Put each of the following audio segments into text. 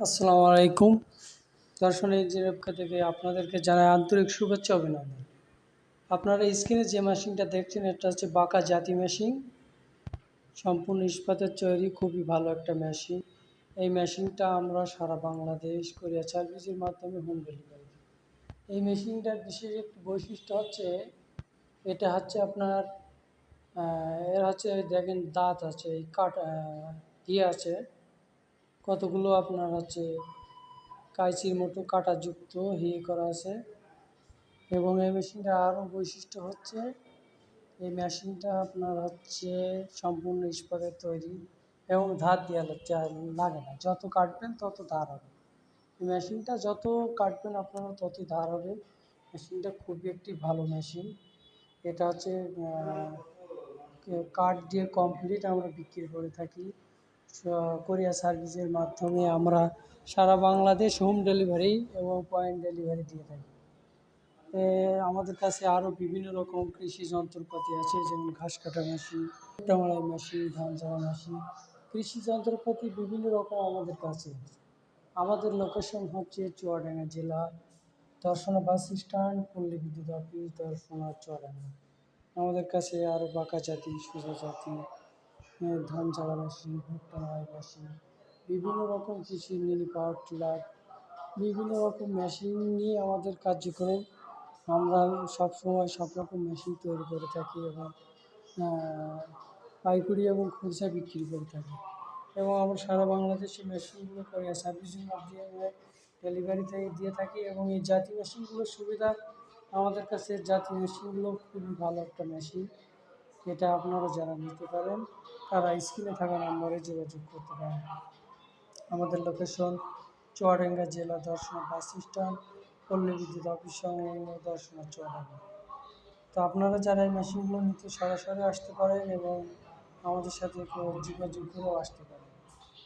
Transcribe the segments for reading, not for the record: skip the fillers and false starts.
আসসালামু আলাইকুম। দর্শন ইঞ্জিনিয়ার থেকে আপনাদেরকে জানাই আন্তরিক শুভেচ্ছা অভিনন্দন। আপনারা স্ক্রিনে যে মেশিনটা দেখছেন এটা হচ্ছে বাঁকা জাতি মেশিন, সম্পূর্ণ ইস্পাতের তৈরি, খুবই ভালো একটা মেশিন। এই মেশিনটা আমরা সারা বাংলাদেশ কুরিয়ার সার্ভিসের মাধ্যমে হোম ডেলিভারি দিই। এই মেশিনটার বিশেষ একটি বৈশিষ্ট্য হচ্ছে এটা হচ্ছে আপনার এর হচ্ছে দেখেন দাঁত আছে, এই কাট ইয়ে আছে কতগুলো আপনার হচ্ছে কাঁচির মতো কাঁটাযুক্ত করা আছে। এবং এই মেশিনটা আরও বৈশিষ্ট্য হচ্ছে এই মেশিনটা আপনার হচ্ছে সম্পূর্ণ ইস্পাতের তৈরি এবং ধার দেওয়া লাগে না, যত কাটবেন তত ধার হবে। এই মেশিনটা যত কাটবেন আপনারা ততই ধার হবে। মেশিনটা খুবই একটি ভালো মেশিন। এটা হচ্ছে কাঠ দিয়ে কমপ্লিট আমরা বিক্রি করে থাকি। কোরিয়ার সার্ভিসের মাধ্যমে আমরা সারা বাংলাদেশ হোম ডেলিভারি এবং পয়েন্ট ডেলিভারি দিয়ে থাকি। আমাদের কাছে আরও বিভিন্ন রকম কৃষি যন্ত্রপাতি আছে, যেমন ঘাস কাটা মেশিন, ভুট্টা মাড়াই মেশিন, ধান ঝাড়া মেশিন। কৃষি যন্ত্রপাতি বিভিন্ন রকম আমাদের কাছে আছে। আমাদের লোকেশন হচ্ছে চুয়াডাঙ্গা জেলা, দর্শনা বাস স্ট্যান্ড, পল্লী বিদ্যুৎ অফিস, দর্শনা, চুয়াডাঙ্গা। আমাদের কাছে আরও বাঁকা জাতি, সোজা জাতি, ধান ঝাড়া মেশিন, ভুট্টা মাড়াই মেশিন, বিভিন্ন রকম কৃষি মিনি পাওয়ার টিলার, বিভিন্ন রকম মেশিন নিয়ে আমাদের কার্যক্রম। আমরা সবসময় সব রকম মেশিন তৈরি করে থাকি এবং পাইকারি এবং খুচরা বিক্রি করে থাকি। এবং আমরা সারা বাংলাদেশে মেশিনগুলো কোরিয়ার সার্ভিসের মাধ্যমে ডেলিভারি দিয়ে থাকি। এবং এই জাতি মেশিনগুলোর সুবিধা, আমাদের কাছে জাতি মেশিনগুলো খুবই ভালো একটা মেশিন। এটা আপনারা যারা নিতে পারেন তারা স্ক্রিনে থাকা নম্বরে যোগাযোগ করতে পারেন। আমাদের লোকেশন চুয়াডাঙ্গা জেলা, দর্শনা বাস স্ট্যান্ড, পল্লী বিদ্যুৎ অফিস সংলগ্ন, দর্শনা, চুয়াডাঙ্গা। তো আপনারা যারা এই মেশিনগুলো নিতে সরাসরি আসতে পারেন এবং আমাদের সাথে যোগাযোগ করেও আসতে পারেন।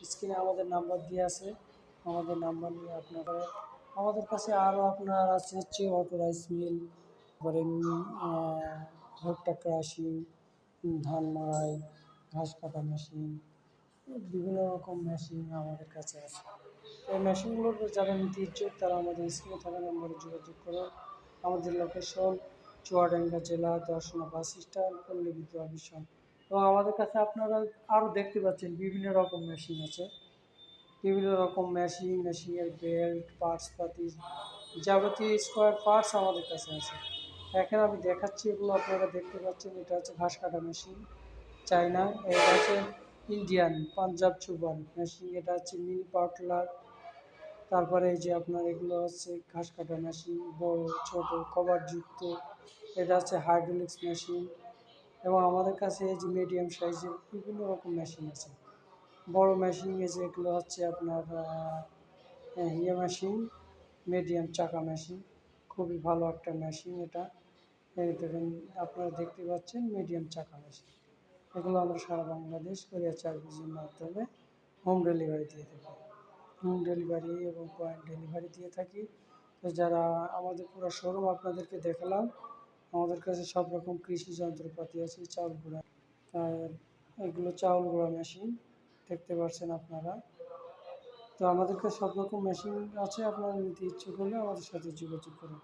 স্ক্রিনে আমাদের নাম্বার দিয়ে আছে, আমাদের নাম্বার নিয়ে আপনারা, আমাদের কাছে আরও আপনার আছে হচ্ছে অটো রাইস মিল, তারপরে ভুট্টা ক্রাশিং, ধান মাড়াই, ঘাস কাটা মেশিন, বিভিন্ন রকম মেশিন আমাদের কাছে আছে। এই মেশিনগুলোর যারা নিতে ইচ্ছুক তারা আমাদের স্ক্রিনে থাকা নম্বরে যোগাযোগ করুন। আমাদের লোকেশন চুয়াডাঙ্গা জেলা, দর্শনা বাস স্ট্যান্ড, পল্লী বিদ্যুৎ অফিস। এবং আমাদের কাছে আপনারা আরও দেখতে পাচ্ছেন বিভিন্ন রকম মেশিন আছে, বিভিন্ন রকম মেশিনের বেল্ট, পার্টস পাতি, যাবতীয় স্কোয়ার পার্টস আমাদের কাছে আছে। এখানে আমি দেখাচ্ছি, এগুলো আপনারা দেখতে পাচ্ছেন। এটা হচ্ছে ঘাস কাটা মেশিন, চায়না। এটা হচ্ছে ইন্ডিয়ান পাঞ্জাব চুবান মেশিন। এটা হচ্ছে মিনি পাওয়ার। তারপরে এই যে আপনার এগুলো হচ্ছে ঘাস কাটা মেশিন, বড় ছোট কভারযুক্ত। এটা হচ্ছে হাইড্রোলিক্স মেশিন। এবং আমাদের কাছে এই যে মিডিয়াম সাইজের বিভিন্ন রকম মেশিন আছে। বড় মেশিন এই যে এগুলো হচ্ছে আপনার মেশিন, মিডিয়াম চাকা মেশিন, খুবই ভালো একটা মেশিন। এটা এই দেখেন, আপনারা দেখতে পাচ্ছেন মিডিয়াম চাকা মেশিন। এগুলো আমরা সারা বাংলাদেশ কোরিয়ার সার্ভিসের মাধ্যমে হোম ডেলিভারি দিয়ে থাকি। হোম ডেলিভারি এবং পয়েন্ট ডেলিভারি দিয়ে থাকি। তো যারা আমাদের পুরো শোরুম আপনাদেরকে দেখালাম। আমাদের কাছে সব রকম কৃষি যন্ত্রপাতি আছে, চাউল গুঁড়া, আর এগুলো চাউল গুঁড়া মেশিন দেখতে পাচ্ছেন আপনারা। তো আমাদের কাছে সব রকম মেশিন আছে, আপনারা নিতে ইচ্ছুক হলে আমাদের সাথে যোগাযোগ করুন।